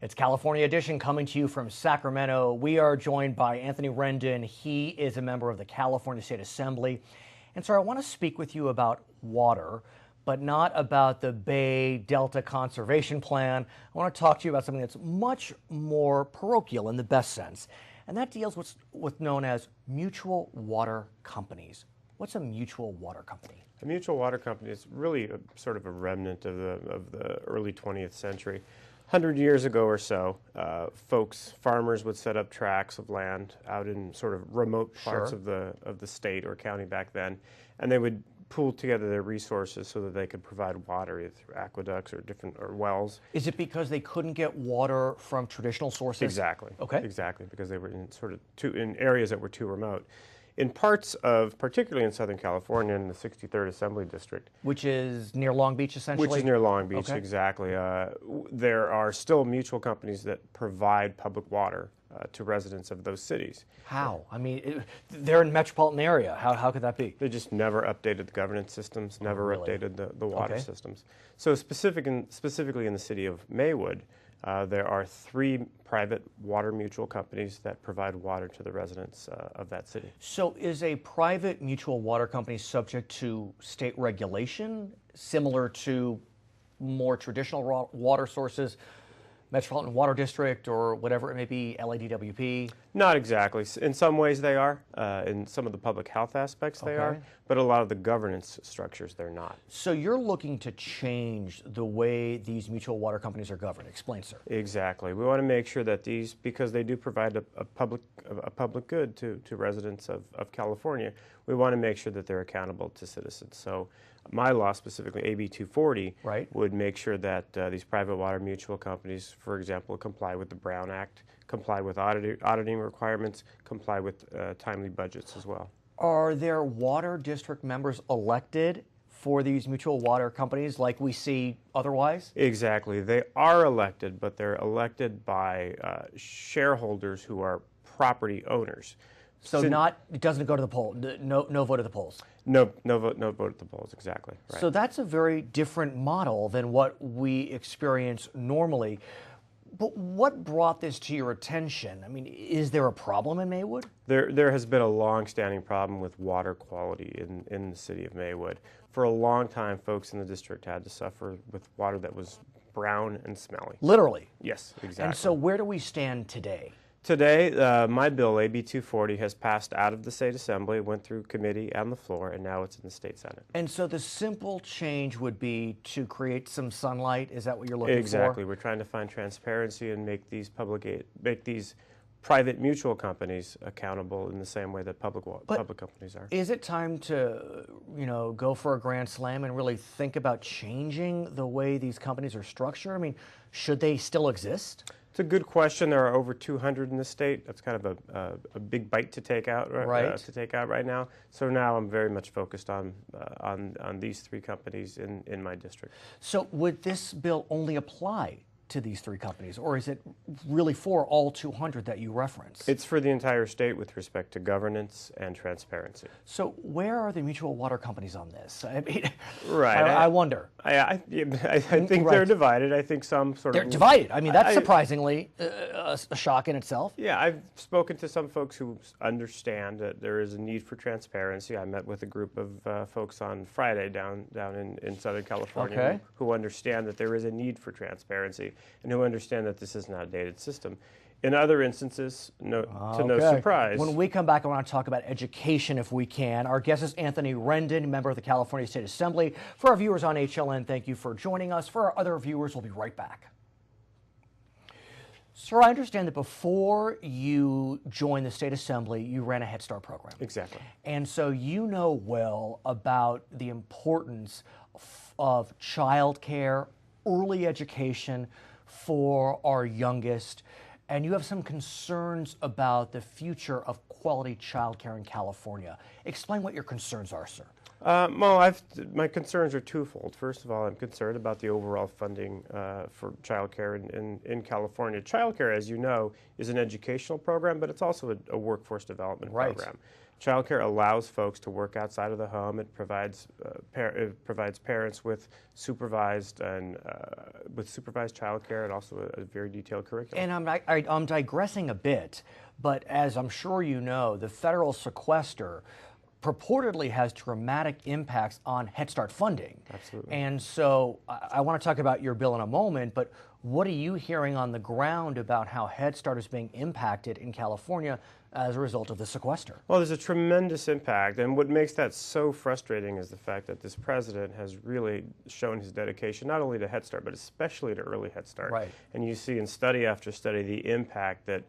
It's California Edition coming to you from Sacramento. We are joined by Anthony Rendon. He is a member of the California State Assembly. And sir, I want to speak with you about water, but not about the Bay Delta Conservation Plan. I want to talk to you about something that's much more parochial in the best sense, and that deals with what's known as mutual water companies. What's a mutual water company? A mutual water company is really sort of a remnant of the early 20th century. 100 years ago or so, farmers would set up tracts of land out in sort of remote parts of the state or county back then, and they would pool together their resources so that they could provide water either through aqueducts or wells. Is it because they couldn't get water from traditional sources? Exactly. Okay. Exactly, because they were in in areas that were too remote. In parts of, particularly in Southern California, in the 63rd Assembly District. Which is near Long Beach, essentially? Which is near Long Beach, okay. Exactly. There are still mutual companies that provide public water to residents of those cities. How? I mean, they're in the metropolitan area. How could that be? They just never updated the governance systems, never updated the water systems. So specifically in the city of Maywood, there are 3 private water mutual companies that provide water to the residents of that city. So is a private mutual water company subject to state regulation, similar to more traditional water sources, Metropolitan Water District or whatever it may be, LADWP? Not exactly. In some ways they are. In some of the public health aspects they are, but a lot of the governance structures they're not. So you're looking to change the way these mutual water companies are governed. Explain, sir. Exactly. We want to make sure that these, because they do provide a public good to residents of California, we want to make sure that they're accountable to citizens. So my law, specifically AB 240, would make sure that these private water mutual companies, for example, comply with the Brown Act, comply with auditing requirements, comply with timely budgets as well. Are there water district members elected for these mutual water companies like we see otherwise? Exactly. They are elected, but they're elected by shareholders who are property owners. So it doesn't go to the poll, no vote at the polls? No vote at the polls, exactly. Right. So that's a very different model than what we experience normally. But what brought this to your attention? I mean, is there a problem in Maywood? There has been a long-standing problem with water quality in the city of Maywood. For a long time, folks in the district had to suffer with water that was brown and smelly. Literally? Yes, exactly. And so where do we stand today? Today, my bill, AB 240, has passed out of the State Assembly, went through committee and the floor, and now it's in the State Senate. And so the simple change would be to create some sunlight? Is that what you're looking for? Exactly. We're trying to find transparency and make these private mutual companies accountable in the same way that public companies are. Is it time to, go for a grand slam and really think about changing the way these companies are structured? I mean, should they still exist? It's a good question. There are over 200 in the state. That's kind of a big bite to take out right now. So now I'm very much focused on these 3 companies in my district. So would this bill only apply to these 3 companies, or is it really for all 200 that you reference? It's for the entire state with respect to governance and transparency. So where are the mutual water companies on this? I mean, right. I wonder. I think they're divided. I think some they're divided. I mean, that's surprisingly a shock in itself. Yeah, I've spoken to some folks who understand that there is a need for transparency. I met with a group of folks on Friday down in Southern California who understand that there is a need for transparency and who understand that this is an outdated system. In other instances, to no surprise. When we come back, I want to talk about education if we can. Our guest is Anthony Rendon, member of the California State Assembly. For our viewers on HLN, thank you for joining us. For our other viewers, we'll be right back. Sir, I understand that before you joined the State Assembly, you ran a Head Start program. Exactly. And so you know well about the importance of childcare, early education for our youngest, and you have some concerns about the future of quality childcare in California. Explain what your concerns are, sir. My concerns are twofold. First of all, I'm concerned about the overall funding for childcare in California. Childcare, as you know, is an educational program, but it's also a workforce development program. Childcare allows folks to work outside of the home. It provides parents with supervised childcare and also a very detailed curriculum. And I'm digressing a bit, but as I'm sure you know, the federal sequester purportedly has dramatic impacts on Head Start funding. Absolutely. And so I want to talk about your bill in a moment, but what are you hearing on the ground about how Head Start is being impacted in California as a result of the sequester? Well, there's a tremendous impact, and what makes that so frustrating is the fact that this president has really shown his dedication not only to Head Start, but especially to early Head Start. Right. And you see in study after study the impact that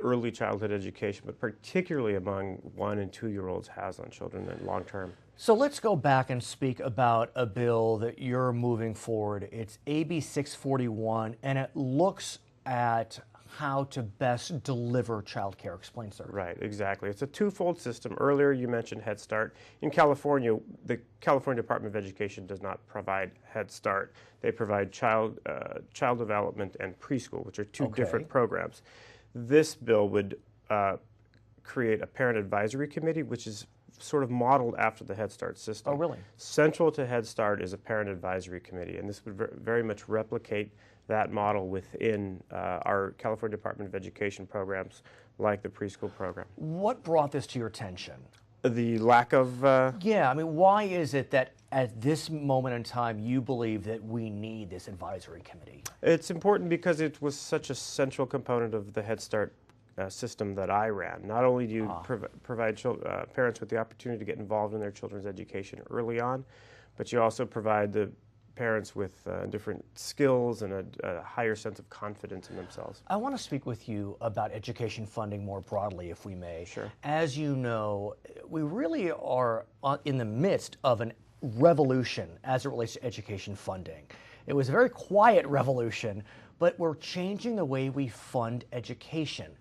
early childhood education, but particularly among 1- and 2-year-olds, has on children in long term. So let's go back and speak about a bill that you're moving forward. It's AB 641, and it looks at how to best deliver child care. Explain, sir. Right, exactly. It's a twofold system. Earlier you mentioned Head Start. In California, the California Department of Education does not provide Head Start. They provide child development and preschool, which are two different programs. This bill would create a parent advisory committee, which is sort of modeled after the Head Start system. Oh, really? Central to Head Start is a parent advisory committee, and this would very much replicate that model within our California Department of Education programs, like the preschool program. What brought this to your attention? The lack of... Yeah, I mean, why is it that at this moment in time you believe that we need this advisory committee? It's important because it was such a central component of the Head Start system that I ran. Not only do you provide parents with the opportunity to get involved in their children's education early on, but you also provide the parents with different skills and a higher sense of confidence in themselves. I want to speak with you about education funding more broadly, if we may. Sure. As you know, we really are in the midst of a revolution as it relates to education funding. It was a very quiet revolution, but we're changing the way we fund education.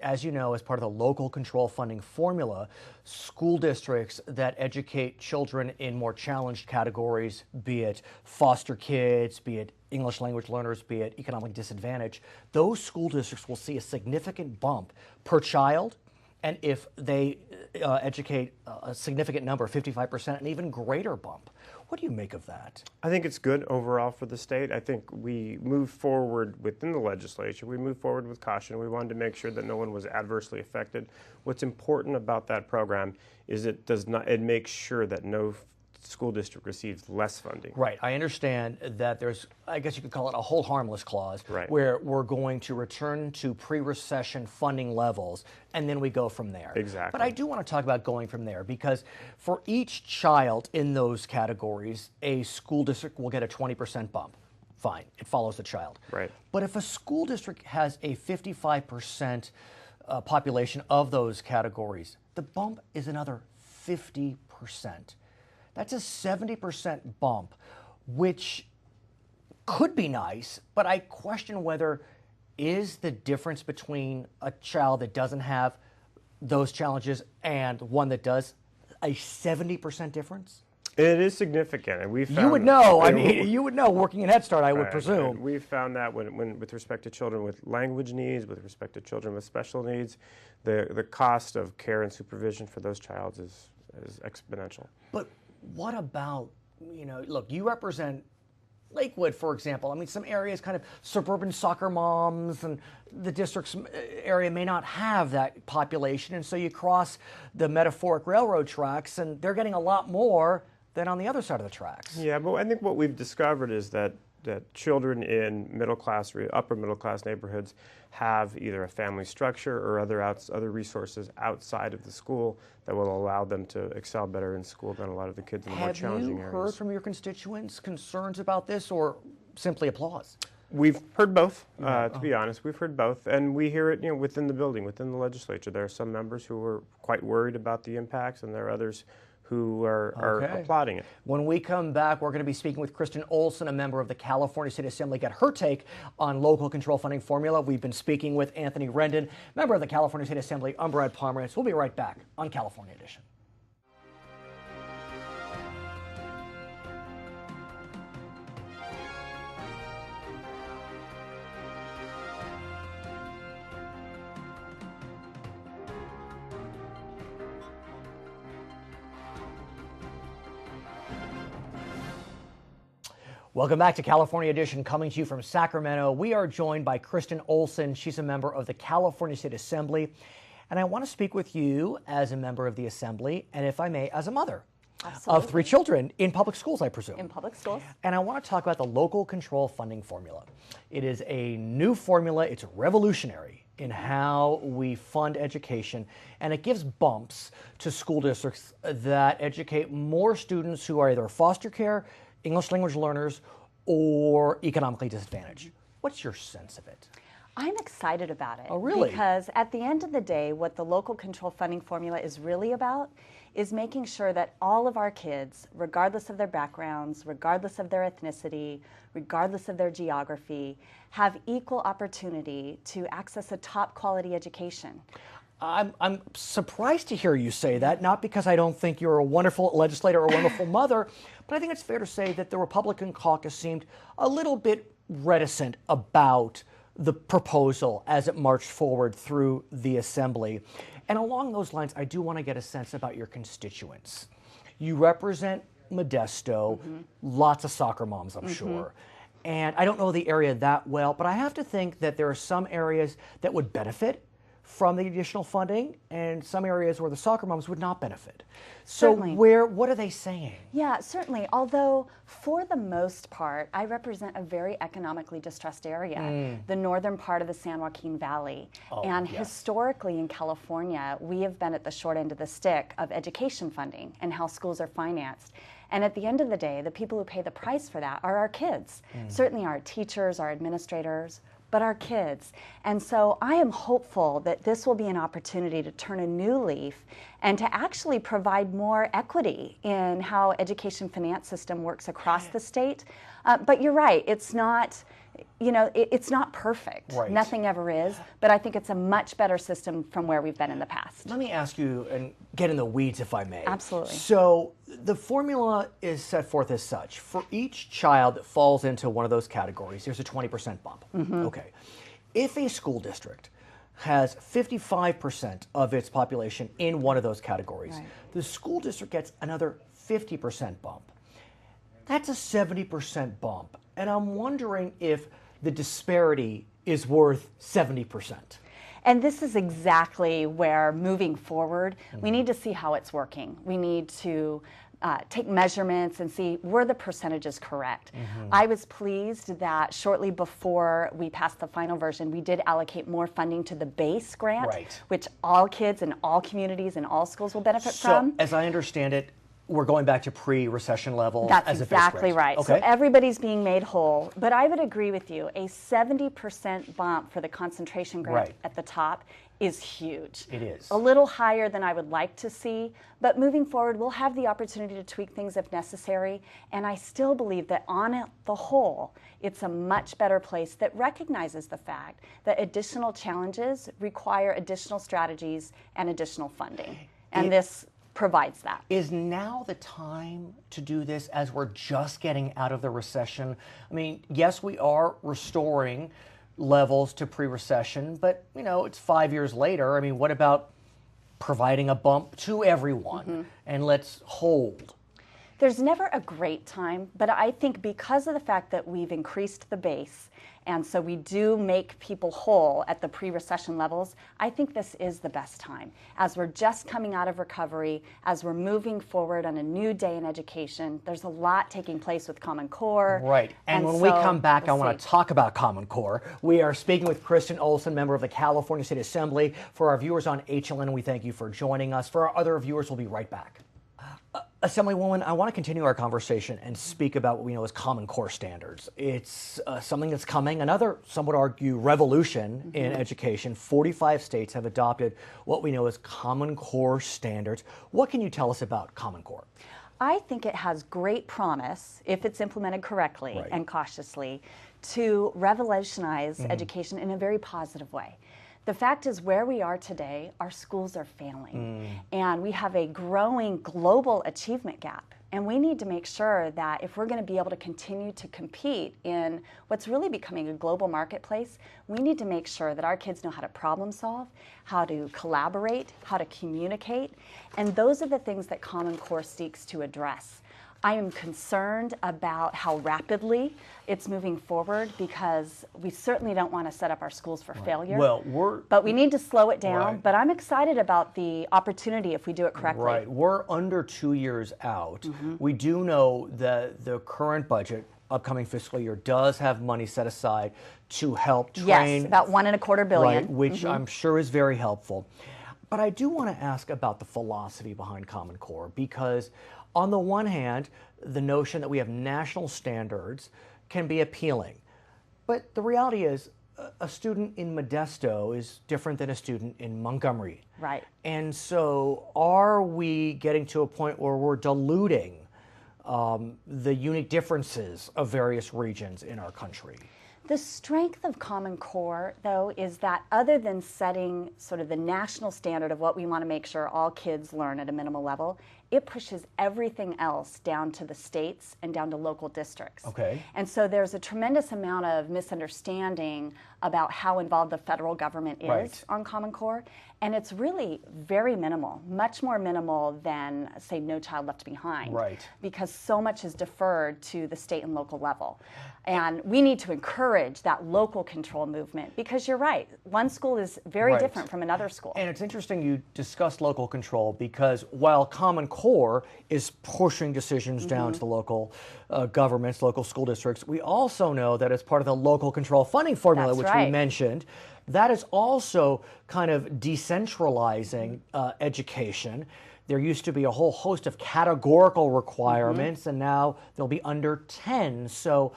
As you know, as part of the local control funding formula, school districts that educate children in more challenged categories, be it foster kids, be it English language learners, be it economic disadvantage, those school districts will see a significant bump per child. And if they educate a significant number, 55%, an even greater bump. What do you make of that? I think it's good overall for the state. I think we moved forward within the legislature. We moved forward with caution. We wanted to make sure that no one was adversely affected. What's important about that program is it makes sure that no school district receives less funding. Right. I understand that there's, I guess you could call it a hold harmless clause, right, where we're going to return to pre-recession funding levels, and then we go from there. Exactly. But I do want to talk about going from there, because for each child in those categories, a school district will get a 20% bump. Fine. It follows the child. Right. But if a school district has a 55% population of those categories, the bump is another 50%. That's a 70% bump, which could be nice, but I question whether is the difference between a child that doesn't have those challenges and one that does a 70% difference? It is significant, and we found... You would know. I mean, you would know working in Head Start, I would presume. We've found that when with respect to children with language needs, with respect to children with special needs, the cost of care and supervision for those children is exponential. But what about, look, you represent Lakewood, for example. I mean, some areas, kind of suburban soccer moms, and the district's area may not have that population, and so you cross the metaphoric railroad tracks, and they're getting a lot more than on the other side of the tracks. Yeah, but I think what we've discovered is that children in middle-class, upper middle-class neighborhoods have either a family structure or other resources outside of the school that will allow them to excel better in school than a lot of the kids in the more challenging areas. Have you heard from your constituents concerns about this, or simply applause? We've heard both, to be honest. We've heard both, and we hear it within the building, within the legislature. There are some members who are quite worried about the impacts, and there are others who are applauding it. When we come back, we're going to be speaking with Kristin Olsen, a member of the California State Assembly, get her take on local control funding formula. We've been speaking with Anthony Rendon, member of the California State Assembly. I'm Brad Pomerance. We'll be right back on California Edition. Welcome back to California Edition, coming to you from Sacramento. We are joined by Kristin Olsen. She's a member of the California State Assembly. And I want to speak with you as a member of the Assembly, and if I may, as a mother. Absolutely. Of 3 children in public schools, I presume. In public schools. And I want to talk about the local control funding formula. It is a new formula. It's revolutionary in how we fund education, and it gives bumps to school districts that educate more students who are either foster care, English language learners, or economically disadvantaged. What's your sense of it? I'm excited about it. Oh, really? Because at the end of the day, what the local control funding formula is really about is making sure that all of our kids, regardless of their backgrounds, regardless of their ethnicity, regardless of their geography, have equal opportunity to access a top quality education. I'm surprised to hear you say that, not because I don't think you're a wonderful legislator or a wonderful mother, but I think it's fair to say that the Republican caucus seemed a little bit reticent about the proposal as it marched forward through the Assembly. And along those lines, I do want to get a sense about your constituents. You represent Modesto, lots of soccer moms, I'm sure. And I don't know the area that well, but I have to think that there are some areas that would benefit from the additional funding and some areas where the soccer moms would not benefit. So Certainly. what are they saying? Yeah, certainly. Although, for the most part, I represent a very economically distressed area, the northern part of the San Joaquin Valley. And historically in California, we have been at the short end of the stick of education funding and how schools are financed. And at the end of the day, the people who pay the price for that are our kids. Certainly our teachers, our administrators, but our kids. And so I am hopeful that this will be an opportunity to turn a new leaf and to actually provide more equity in how education finance system works across the state. But you're right, it's not, it's not perfect. Right. Nothing ever is, but I think it's a much better system from where we've been in the past. Let me ask you, and get in the weeds if I may. Absolutely. So the formula is set forth as such. For each child that falls into one of those categories, there's a 20% bump. Okay. If a school district has 55% of its population in one of those categories, the school district gets another 50% bump. That's a 70% bump. And I'm wondering if the disparity is worth 70%. And this is exactly where, moving forward, we need to see how it's working. We need to take measurements and see, were the percentages correct? I was pleased that shortly before we passed the final version, we did allocate more funding to the base grant, which all kids in all communities and all schools will benefit from. So, as I understand it, we're going back to pre-recession levels. That's exactly right. Okay. So everybody's being made whole. But I would agree with you, a 70% bump for the concentration grant at the top is huge. It is. A little higher than I would like to see, but moving forward, we'll have the opportunity to tweak things if necessary, and I still believe that on the whole, it's a much better place that recognizes the fact that additional challenges require additional strategies and additional funding, and this provides that. Is now the time to do this as we're just getting out of the recession? I mean, yes, we are restoring levels to pre-recession, but it's 5 years later. I mean, what about providing a bump to everyone and let's hold? There's never a great time, but I think because of the fact that we've increased the base, and so we do make people whole at the pre-recession levels, I think this is the best time. As we're just coming out of recovery, as we're moving forward on a new day in education, there's a lot taking place with Common Core. Right, and when we come back, I want to talk about Common Core. We are speaking with Kristin Olsen, member of the California State Assembly. For our viewers on HLN, we thank you for joining us. For our other viewers, we'll be right back. Assemblywoman, I want to continue our conversation and speak about what we know as Common Core standards. It's something that's coming, another, some would argue, revolution in education. 45 states have adopted what we know as Common Core standards. What can you tell us about Common Core? I think it has great promise, if it's implemented correctly and cautiously, to revolutionize education in a very positive way. The fact is, where we are today, our schools are failing. And we have a growing global achievement gap. And we need to make sure that if we're going to be able to continue to compete in what's really becoming a global marketplace, we need to make sure that our kids know how to problem solve, how to collaborate, how to communicate. And those are the things that Common Core seeks to address. I am concerned about how rapidly it's moving forward, because we certainly don't want to set up our schools for failure. Well, but we need to slow it down. Right. But I'm excited about the opportunity if we do it correctly. Right. We're under 2 years out. We do know that the current budget, upcoming fiscal year, does have money set aside to help train. Yes, about $1.25 billion. Right, which I'm sure is very helpful. But I do want to ask about the philosophy behind Common Core, because on the one hand, the notion that we have national standards can be appealing. But the reality is, a student in Modesto is different than a student in Montgomery. Right. And so are we getting to a point where we're diluting the unique differences of various regions in our country? The strength of Common Core, though, is that other than setting sort of the national standard of what we want to make sure all kids learn at a minimal level, it pushes everything else down to the states and down to local districts. Okay. And so there's a tremendous amount of misunderstanding about how involved the federal government is on Common Core. And it's really very minimal, much more minimal than, say, No Child Left Behind. Right. Because so much is deferred to the state and local level. And we need to encourage that local control movement, because you're right, one school is very different from another school. And it's interesting you discussed local control, because while Common Core is pushing decisions down to the local governments, local school districts, we also know that as part of the local control funding formula, which we mentioned, that is also kind of decentralizing education. There used to be a whole host of categorical requirements, and now they'll be under 10. So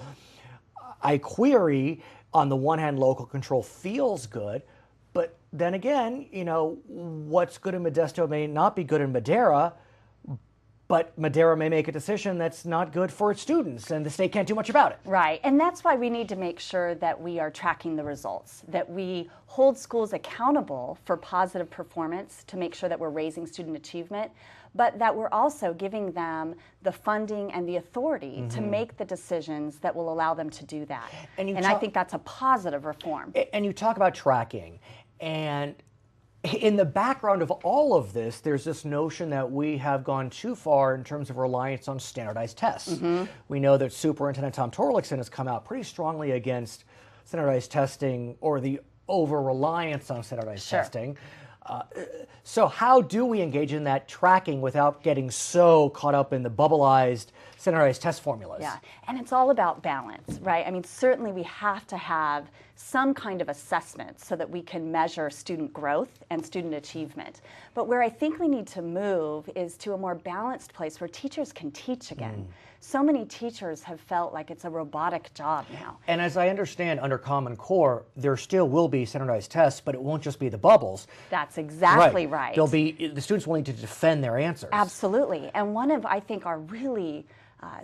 I query, on the one hand, local control feels good, but then again, you know, what's good in Modesto may not be good in Madera, but Madera may make a decision that's not good for its students, and the state can't do much about it. Right, and that's why we need to make sure that we are tracking the results, that we hold schools accountable for positive performance to make sure that we're raising student achievement, but that we're also giving them the funding and the authority to make the decisions that will allow them to do that. And I think that's a positive reform. And you talk about tracking, and in the background of all of this, there's this notion that we have gone too far in terms of reliance on standardized tests. We know that Superintendent Tom Torlakson has come out pretty strongly against standardized testing, or the over-reliance on standardized testing. So how do we engage in that tracking without getting so caught up in the bubbleized standardized test formulas? Yeah, and it's all about balance, right? I mean, certainly we have to have some kind of assessment so that we can measure student growth and student achievement. But where I think we need to move is to a more balanced place where teachers can teach again. So many teachers have felt like it's a robotic job now. And as I understand, under Common Core, there still will be standardized tests, but it won't just be the bubbles. That's exactly right. There'll be, the students will need to defend their answers. Absolutely. And one of, I think, our really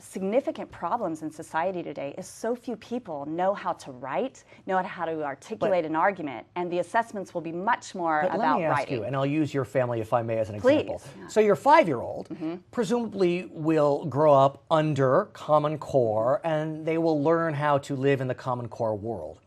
significant problems in society today is so few people know how to write, know how to articulate an argument, and the assessments will be much more about let me ask writing. you, and I'll use your family, if I may, as an example. Yeah. So your 5-year-old presumably will grow up under Common Core, and they will learn how to live in the Common Core world.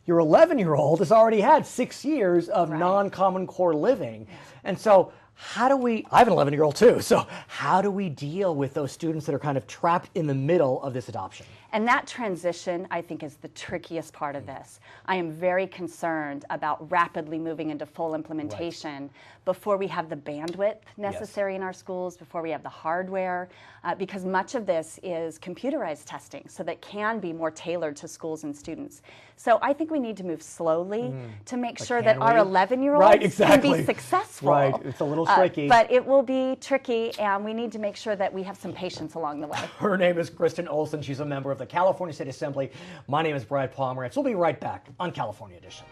Your 11-year-old has already had 6 years of non-Common Core living, and so how do we, I have an 11-year-old too, so how do we deal with those students that are kind of trapped in the middle of this adoption? And that transition, I think, is the trickiest part of this. I am very concerned about rapidly moving into full implementation before we have the bandwidth necessary in our schools, before we have the hardware, because much of this is computerized testing, so that can be more tailored to schools and students. So I think we need to move slowly to make sure that our 11-year-olds can be successful. Right, it's a little tricky. But it will be tricky, and we need to make sure that we have some patience along the way. Her name is Kristin Olsen. She's a member of the California State Assembly. My name is Brad Pomerance. We'll be right back on California Edition.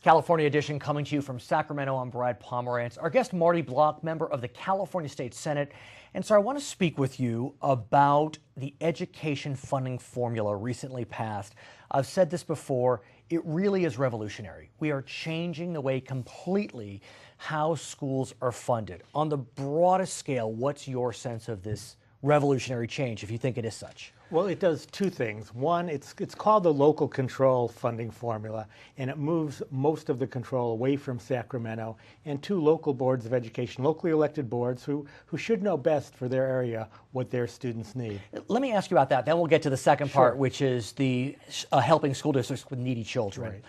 California Edition coming to you from Sacramento. I'm Brad Pomerance. Our guest, Marty Block, member of the California State Senate. And so I want to speak with you about the education funding formula recently passed. I've said this before, It really is revolutionary. We are changing the way completely how schools are funded. On the broadest scale, what's your sense of this revolutionary change, if you think it is such? Well, it does two things. One, it's called the local control funding formula, and it moves most of the control away from Sacramento and to local boards of education, locally elected boards who should know best for their area what their students need. Let me ask you about that. Then we'll get to the second Sure. part, which is the helping school districts with needy children. Right.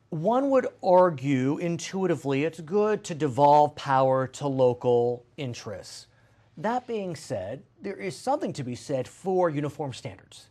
One would argue intuitively it's good to devolve power to local interests. That being said, there is something to be said for uniform standards.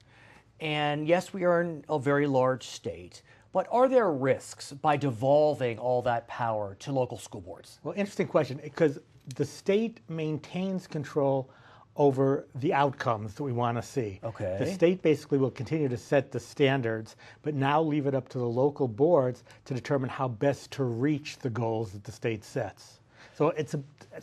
And yes, we are in a very large state, but are there risks by devolving all that power to local school boards? Well, interesting question, because the state maintains control over the outcomes that we want to see. Okay. The state basically will continue to set the standards, but now leave it up to the local boards to determine how best to reach the goals that the state sets. So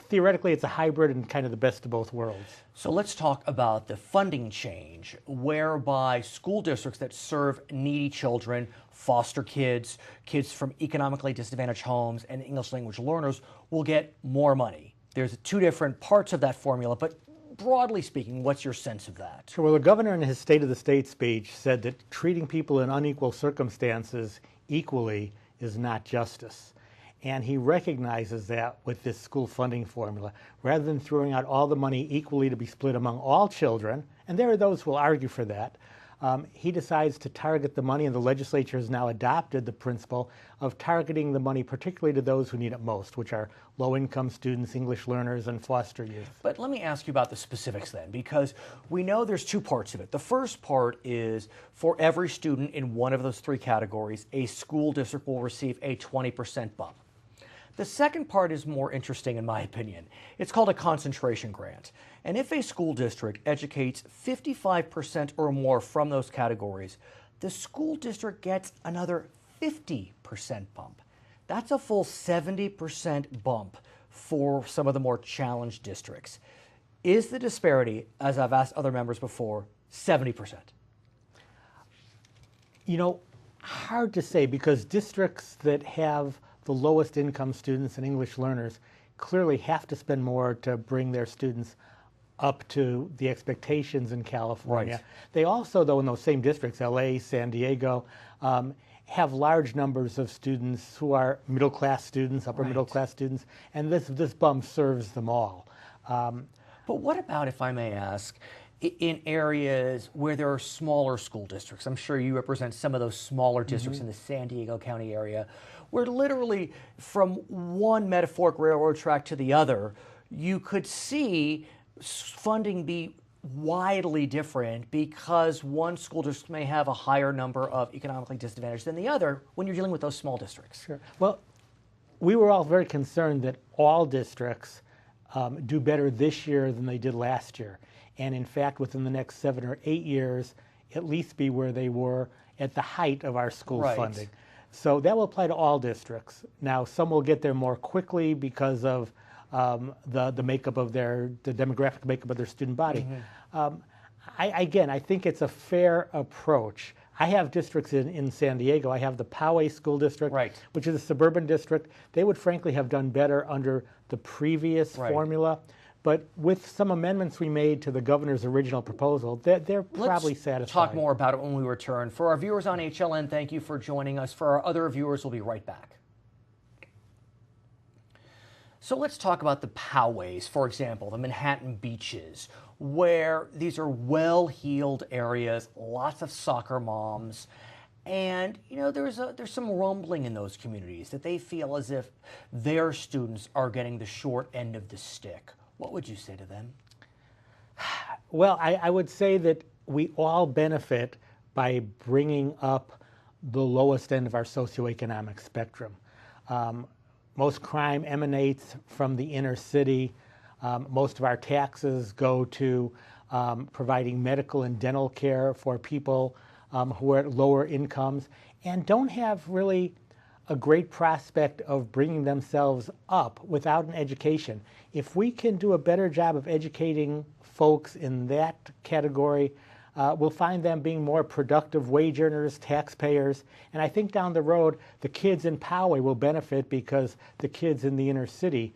theoretically, it's a hybrid and kind of the best of both worlds. So let's talk about the funding change, whereby school districts that serve needy children, foster kids, kids from economically disadvantaged homes, and English language learners will get more money. There's two different parts of that formula, but broadly speaking, what's your sense of that? Sure. Well, the governor in his State of the State speech said that treating people in unequal circumstances equally is not justice. And he recognizes that with this school funding formula. Rather than throwing out all the money equally to be split among all children, and there are those who will argue for that, he decides to target the money, and the legislature has now adopted the principle of targeting the money particularly to those who need it most, which are low-income students, English learners, and foster youth. But let me ask you about the specifics then, because we know there's two parts of it. The first part is for every student in one of those three categories, a school district will receive a 20% bump. The second part is more interesting in my opinion. It's called a concentration grant. And if a school district educates 55% or more from those categories, the school district gets another 50% bump. That's a full 70% bump for some of the more challenged districts. Is the disparity, as I've asked other members before, 70%? You know, hard to say, because districts that have the lowest income students and English learners clearly have to spend more to bring their students up to the expectations in California. Right. They also, though, in those same districts, LA, San Diego, have large numbers of students who are middle-class students, upper middle-class students, and this bump serves them all. But what about, if I may ask, in areas where there are smaller school districts? I'm sure you represent some of those smaller districts in the San Diego County area, where literally from one metaphoric railroad track to the other, you could see funding be widely different because one school district may have a higher number of economically disadvantaged than the other when you're dealing with those small districts. Sure. Well, we were all very concerned that all districts do better this year than they did last year. And in fact, within the next 7 or 8 years, at least be where they were at the height of our school funding. So that will apply to all districts. Now, some will get there more quickly because of the makeup of the demographic makeup of their student body. I think it's a fair approach. I have districts in San Diego. I have the Poway School District, which is a suburban district. They would frankly have done better under the previous formula. But with some amendments we made to the governor's original proposal, they're probably satisfied. Let's talk more about it when we return. For our viewers on HLN, thank you for joining us. For our other viewers, we'll be right back. So let's talk about the Poways, for example, the Manhattan beaches, where these are well-heeled areas, lots of soccer moms, and you know there's some rumbling in those communities that they feel as if their students are getting the short end of the stick. What would you say to them? Well, I would say that we all benefit by bringing up the lowest end of our socioeconomic spectrum. Most crime emanates from the inner city. Most of our taxes go to providing medical and dental care for people who are at lower incomes and don't have really a great prospect of bringing themselves up without an education. If we can do a better job of educating folks in that category, we'll find them being more productive wage earners, taxpayers, and I think down the road, the kids in Poway will benefit because the kids in the inner city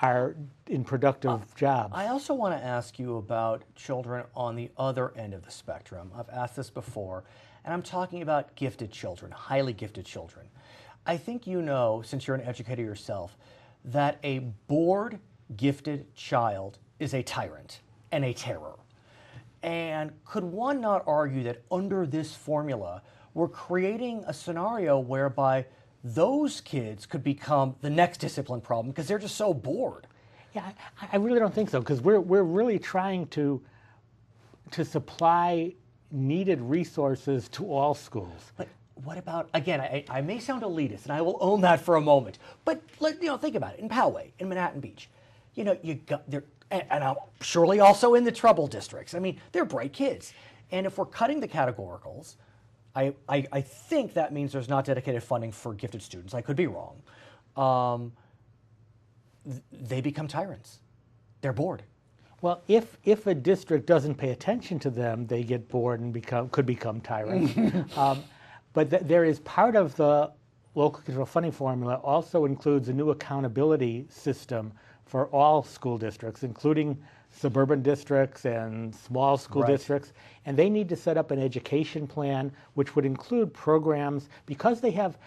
are in productive jobs. I also want to ask you about children on the other end of the spectrum. I've asked this before, and I'm talking about gifted children, highly gifted children. I think you know, since you're an educator yourself, that a bored, gifted child is a tyrant and a terror. And could one not argue that under this formula, we're creating a scenario whereby those kids could become the next discipline problem because they're just so bored? Yeah, I really don't think so, because we're really trying to supply needed resources to all schools. But what about, again, I may sound elitist, and I will own that for a moment, but think about it. In Poway, in Manhattan Beach, you got there, and surely also in the trouble districts. I mean, they're bright kids, and if we're cutting the categoricals, I think that means there's not dedicated funding for gifted students. I could be wrong. They become tyrants. They're bored. Well, if a district doesn't pay attention to them, they get bored and could become tyrants. But there is part of the local control funding formula also includes a new accountability system for all school districts, including suburban districts and small school districts, and they need to set up an education plan which would include programs. Because they have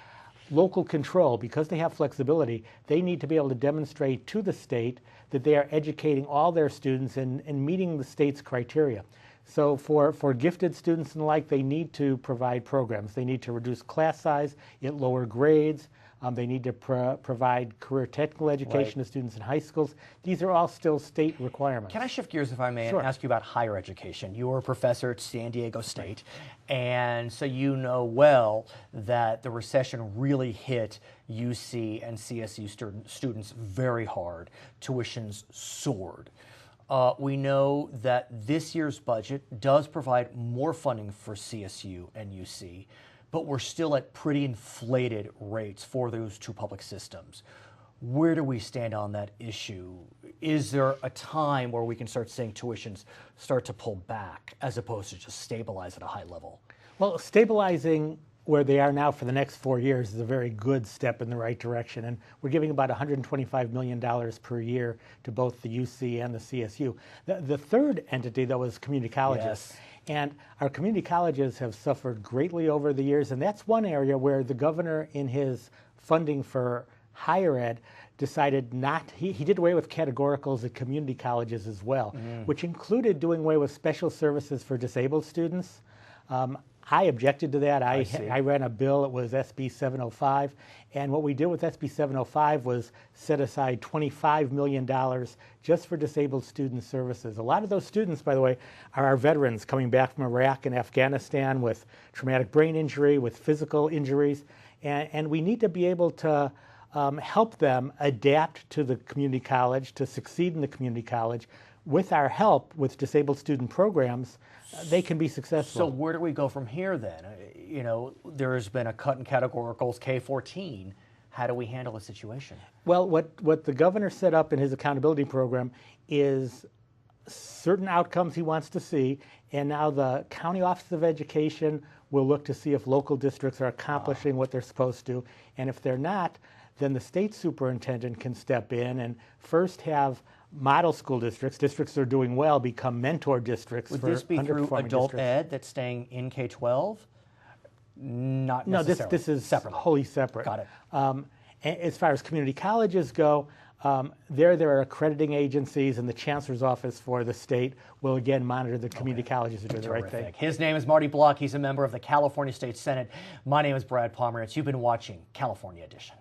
local control, because they have flexibility, they need to be able to demonstrate to the state that they are educating all their students and meeting the state's criteria. So for gifted students and the like, they need to provide programs. They need to reduce class size at lower grades. They need to provide career technical education to students in high schools. These are all still state requirements. Can I shift gears, if I may, and ask you about higher education? You were a professor at San Diego State, and so you know well that the recession really hit UC and CSU students very hard. Tuitions soared. We know that this year's budget does provide more funding for CSU and UC, but we're still at pretty inflated rates for those two public systems. Where do we stand on that issue? Is there a time where we can start seeing tuitions start to pull back as opposed to just stabilize at a high level? Well, stabilizing where they are now for the next 4 years is a very good step in the right direction. And we're giving about $125 million per year to both the UC and the CSU. The third entity, though, is community colleges. Yes. And our community colleges have suffered greatly over the years, and that's one area where the governor, in his funding for higher ed, decided he did away with categoricals at community colleges as well, which included doing away with special services for disabled students. I objected to that. I ran a bill. It was SB 705. And what we did with SB 705 was set aside $25 million just for disabled student services. A lot of those students, by the way, are our veterans coming back from Iraq and Afghanistan with traumatic brain injury, with physical injuries. And we need to be able to help them adapt to the community college, to succeed in the community college. With our help with disabled student programs, they can be successful. So where do we go from here then? There has been a cut in categoricals K-14. How do we handle the situation? Well, what the governor set up in his accountability program is certain outcomes he wants to see, and now the County Office of Education will look to see if local districts are accomplishing what they're supposed to, and if they're not, then the state superintendent can step in and first have model school districts that are doing well become mentor districts for underperforming districts. Would this be through adult ed that's staying in K-12? Not necessarily. No, this is separately. Wholly separate. Got it. As far as community colleges go, there are accrediting agencies, and the Chancellor's Office for the state will again monitor the community colleges who do the right thing. His name is Marty Block. He's a member of the California State Senate. My name is Brad Pomerance. You've been watching California Edition.